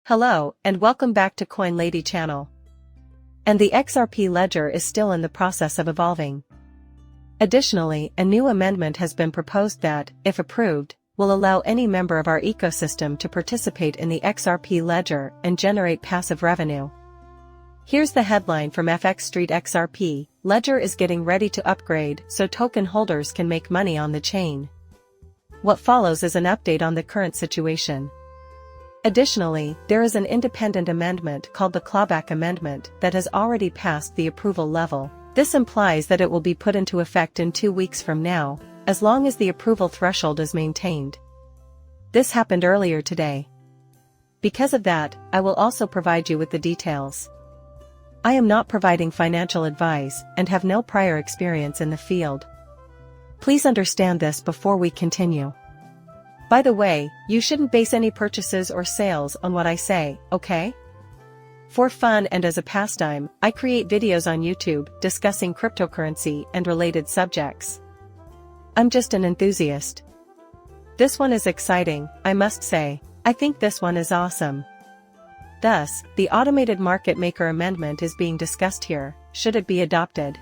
Hello, and welcome back to Coin Lady channel. And the XRP ledger is still in the process of evolving. Additionally, a new amendment has been proposed that, if approved, will allow any member of our ecosystem to participate in the XRP ledger and generate passive revenue. Here's the headline from FX Street: XRP ledger is getting ready to upgrade so token holders can make money on the chain. What follows is an update on the current situation. Additionally, there is an independent amendment called the clawback amendment that has already passed the approval level. This implies that it will be put into effect in 2 weeks from now, as long as the approval threshold is maintained. This happened earlier today. Because of that, I will also provide you with the details. I am not providing financial advice and have no prior experience in the field. Please understand this before we continue. By the way, you shouldn't base any purchases or sales on what I say, okay? For fun and as a pastime, I create videos on YouTube discussing cryptocurrency and related subjects. I'm just an enthusiast. This one is exciting, I must say. I think this one is awesome. Thus, the automated market maker amendment is being discussed here, should it be adopted.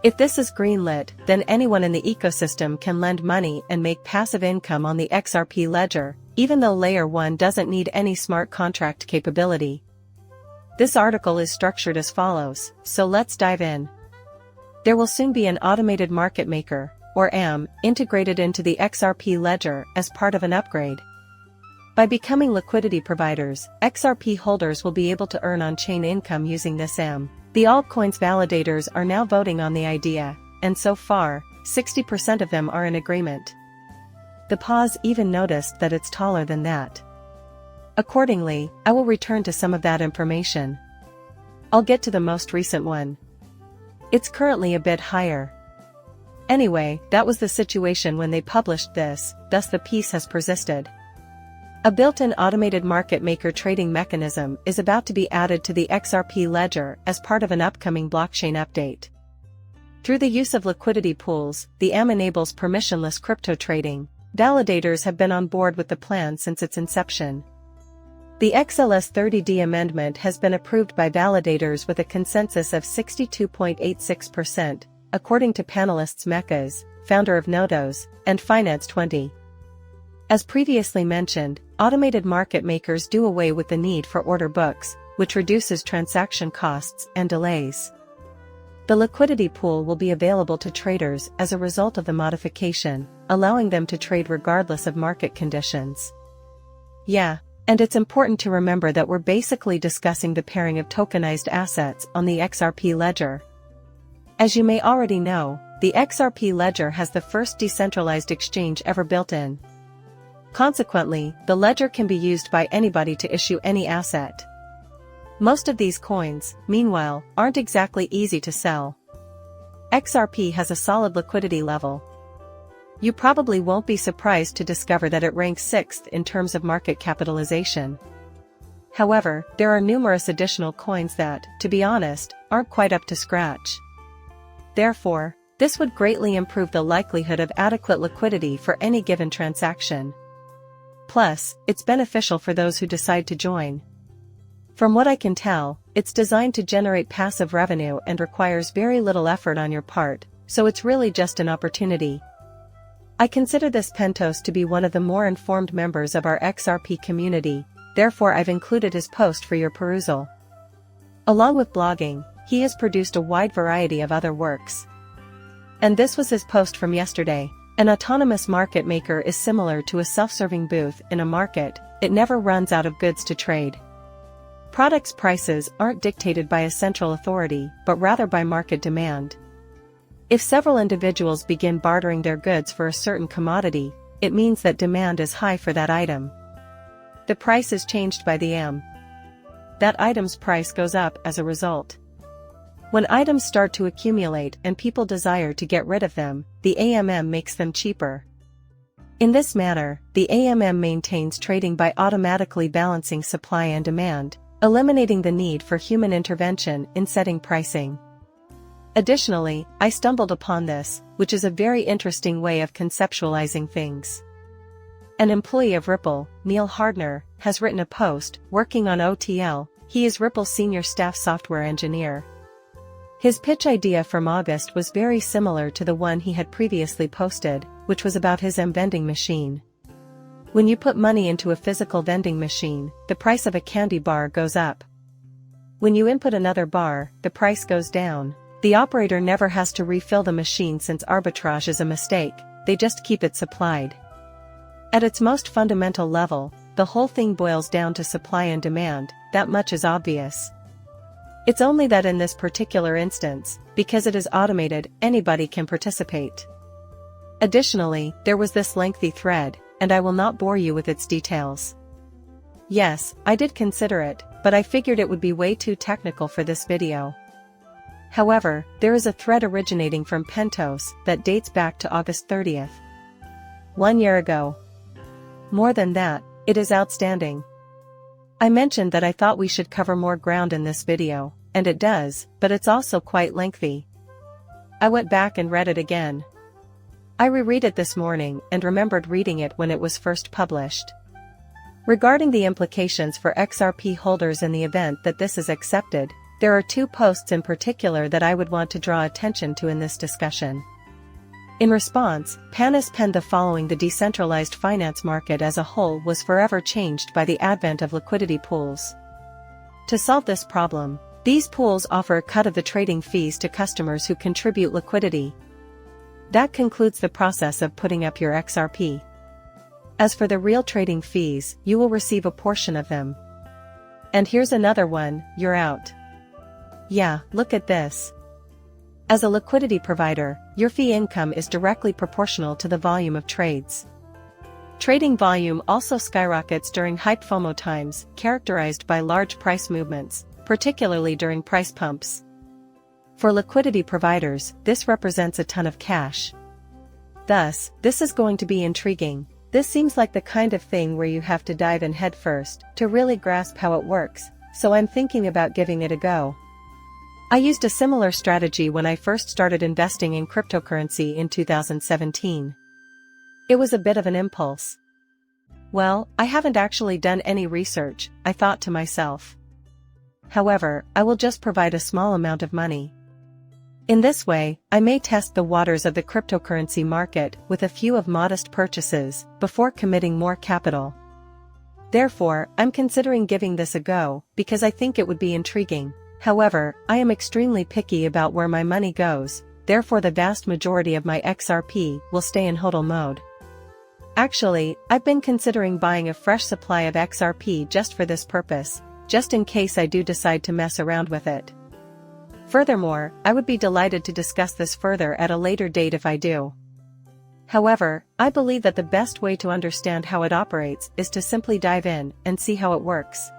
If this is greenlit, then anyone in the ecosystem can lend money and make passive income on the XRP ledger, even though Layer 1 doesn't need any smart contract capability. This article is structured as follows, so let's dive in. There will soon be an automated market maker, or AM, integrated into the XRP ledger as part of an upgrade. By becoming liquidity providers, XRP holders will be able to earn on-chain income using this AM. The altcoins validators are now voting on the idea, and so far, 60% of them are in agreement. The pause even noticed that it's taller than that. Accordingly, I will return to some of that information. I'll get to the most recent one. It's currently a bit higher. Anyway, that was the situation when they published this, thus the piece has persisted. A built-in automated market maker trading mechanism is about to be added to the XRP ledger as part of an upcoming blockchain update. Through the use of liquidity pools, the AM enables permissionless crypto trading. Validators have been on board with the plan since its inception. The XLS30D amendment has been approved by validators with a consensus of 62.86%, according to panelists Mechas, founder of Nodos, and Finance20. As previously mentioned, automated market makers do away with the need for order books, which reduces transaction costs and delays. The liquidity pool will be available to traders as a result of the modification, allowing them to trade regardless of market conditions. Yeah, and it's important to remember that we're basically discussing the pairing of tokenized assets on the XRP ledger. As you may already know, the XRP ledger has the first decentralized exchange ever built in. Consequently, the ledger can be used by anybody to issue any asset. Most of these coins, meanwhile, aren't exactly easy to sell. XRP has a solid liquidity level. You probably won't be surprised to discover that it ranks 6th in terms of market capitalization. However, there are numerous additional coins that, to be honest, aren't quite up to scratch. Therefore, this would greatly improve the likelihood of adequate liquidity for any given transaction. Plus, it's beneficial for those who decide to join. From what I can tell, it's designed to generate passive revenue and requires very little effort on your part, so it's really just an opportunity. I consider this Pentos to be one of the more informed members of our XRP community, therefore I've included his post for your perusal. Along with blogging, he has produced a wide variety of other works. And this was his post from yesterday. An autonomous market maker is similar to a self-serving booth in a market. It never runs out of goods to trade. Products' prices aren't dictated by a central authority, but rather by market demand. If several individuals begin bartering their goods for a certain commodity, it means that demand is high for that item. The price is changed by the AM. That item's price goes up as a result. When items start to accumulate and people desire to get rid of them, the AMM makes them cheaper. In this manner, the AMM maintains trading by automatically balancing supply and demand, eliminating the need for human intervention in setting pricing. Additionally, I stumbled upon this, which is a very interesting way of conceptualizing things. An employee of Ripple, Neil Hardner, has written a post, working on OTL. He is Ripple's senior staff software engineer. His pitch idea from August was very similar to the one he had previously posted, which was about his vending machine. When you put money into a physical vending machine, the price of a candy bar goes up. When you input another bar, the price goes down. The operator never has to refill the machine since arbitrage is a mistake, they just keep it supplied. At its most fundamental level, the whole thing boils down to supply and demand, that much is obvious. It's only that in this particular instance, because it is automated, anybody can participate. Additionally, there was this lengthy thread, and I will not bore you with its details. Yes, I did consider it, but I figured it would be way too technical for this video. However, there is a thread originating from Pentos that dates back to August 30th. 1 year ago. More than that, it is outstanding. I mentioned that I thought we should cover more ground in this video, and it does, but it's also quite lengthy. I went back and read it again. I reread it this morning and remembered reading it when it was first published. Regarding the implications for XRP holders in the event that this is accepted, there are 2 posts in particular that I would want to draw attention to in this discussion. In response, Panis penned the following: the decentralized finance market as a whole was forever changed by the advent of liquidity pools. To solve this problem, these pools offer a cut of the trading fees to customers who contribute liquidity. That concludes the process of putting up your XRP. As for the real trading fees, you will receive a portion of them. And here's another one: you're out. Yeah, look at this. As a liquidity provider, your fee income is directly proportional to the volume of trades. Trading volume also skyrockets during hype FOMO times, characterized by large price movements, particularly during price pumps. For liquidity providers, this represents a ton of cash. Thus, this is going to be intriguing. This seems like the kind of thing where you have to dive in headfirst to really grasp how it works, so I'm thinking about giving it a go. I used a similar strategy when I first started investing in cryptocurrency in 2017. It was a bit of an impulse. Well, I haven't actually done any research, I thought to myself. However, I will just provide a small amount of money. In this way, I may test the waters of the cryptocurrency market with a few of modest purchases before committing more capital. Therefore, I'm considering giving this a go because I think it would be intriguing. However, I am extremely picky about where my money goes, therefore the vast majority of my XRP will stay in HODL mode. Actually, I've been considering buying a fresh supply of XRP just for this purpose, just in case I do decide to mess around with it. Furthermore, I would be delighted to discuss this further at a later date if I do. However, I believe that the best way to understand how it operates is to simply dive in and see how it works.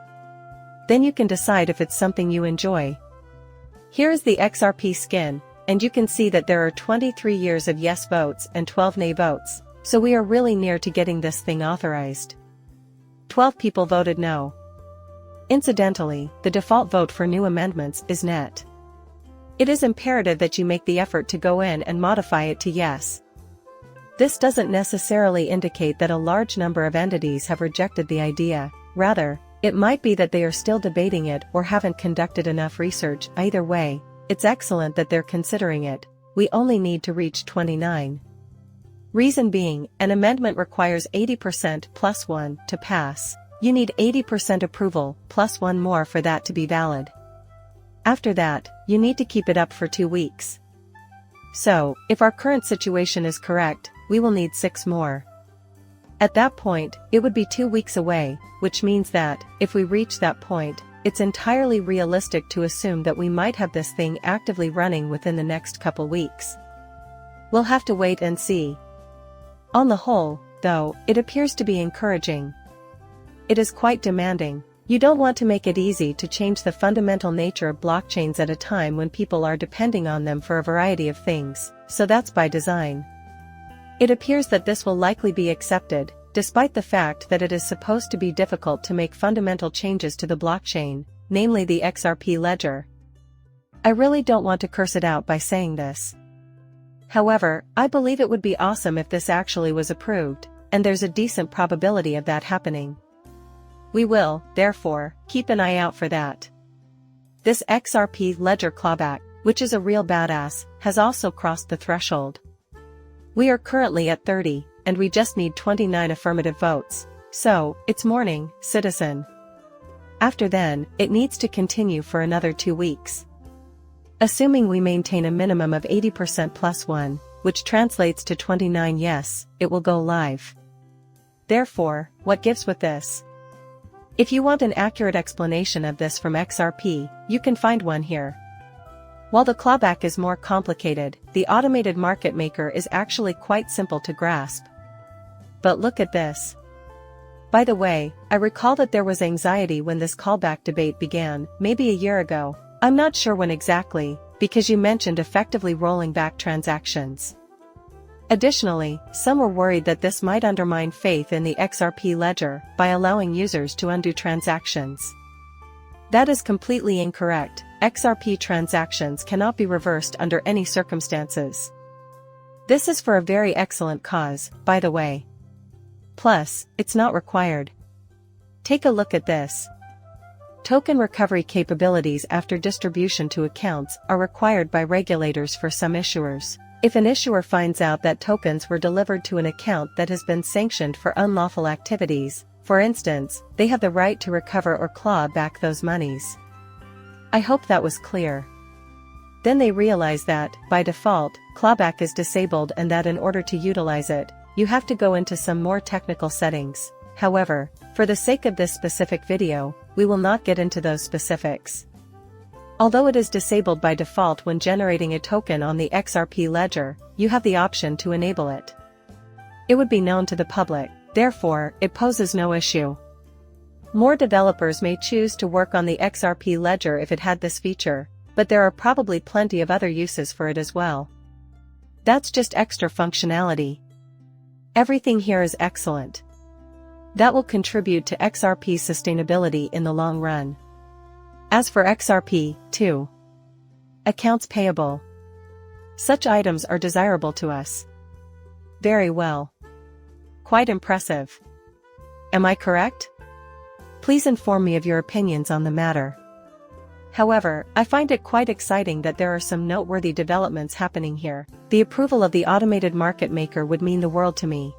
Then you can decide if it's something you enjoy. Here is the XRP skin, and you can see that there are 23 years of yes votes and 12 nay votes, so we are really near to getting this thing authorized. 12 people voted no. Incidentally, the default vote for new amendments is net. It is imperative that you make the effort to go in and modify it to yes. This doesn't necessarily indicate that a large number of entities have rejected the idea, rather, it might be that they are still debating it or haven't conducted enough research. Either way, it's excellent that they're considering it. We only need to reach 29. Reason being, an amendment requires 80% plus 1 to pass. You need 80% approval plus 1 more for that to be valid. After that, you need to keep it up for 2 weeks. So, if our current situation is correct, we will need 6 more. At that point, it would be 2 weeks away, which means that, if we reach that point, it's entirely realistic to assume that we might have this thing actively running within the next couple weeks. We'll have to wait and see. On the whole, though, it appears to be encouraging. It is quite demanding. You don't want to make it easy to change the fundamental nature of blockchains at a time when people are depending on them for a variety of things, so that's by design. It appears that this will likely be accepted, despite the fact that it is supposed to be difficult to make fundamental changes to the blockchain, namely the XRP ledger. I really don't want to curse it out by saying this. However, I believe it would be awesome if this actually was approved, and there's a decent probability of that happening. We will, therefore, keep an eye out for that. This XRP ledger clawback, which is a real badass, has also crossed the threshold. We are currently at 30, and we just need 29 affirmative votes. So, it's morning, citizen. After then, it needs to continue for another 2 weeks. Assuming we maintain a minimum of 80% plus 1, which translates to 29 yes, it will go live. Therefore, what gives with this? If you want an accurate explanation of this from XRP, you can find one here. While the clawback is more complicated, the automated market maker is actually quite simple to grasp. But look at this. By the way, I recall that there was anxiety when this callback debate began, maybe a year ago. I'm not sure when exactly, because you mentioned effectively rolling back transactions. Additionally, some were worried that this might undermine faith in the XRP ledger by allowing users to undo transactions. That is completely incorrect. XRP transactions cannot be reversed under any circumstances. This is for a very excellent cause, by the way. Plus, it's not required. Take a look at this. Token recovery capabilities after distribution to accounts are required by regulators for some issuers. If an issuer finds out that tokens were delivered to an account that has been sanctioned for unlawful activities, for instance, they have the right to recover or claw back those monies. I hope that was clear. Then they realize that, by default, clawback is disabled and that in order to utilize it, you have to go into some more technical settings. However, for the sake of this specific video, we will not get into those specifics. Although it is disabled by default when generating a token on the XRP ledger, you have the option to enable it. It would be known to the public, therefore, it poses no issue. More developers may choose to work on the XRP ledger if it had this feature, but there are probably plenty of other uses for it as well. That's just extra functionality. Everything here is excellent. That will contribute to XRP's sustainability in the long run. As for XRP, too, accounts payable. Such items are desirable to us. Very well. Quite impressive. Am I correct? Please inform me of your opinions on the matter. However, I find it quite exciting that there are some noteworthy developments happening here. The approval of the automated market maker would mean the world to me.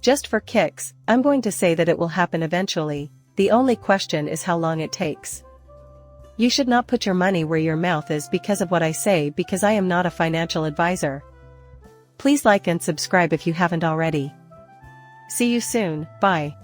Just for kicks, I'm going to say that it will happen eventually. The only question is how long it takes. You should not put your money where your mouth is because of what I say, because I am not a financial advisor. Please like and subscribe if you haven't already. See you soon, bye.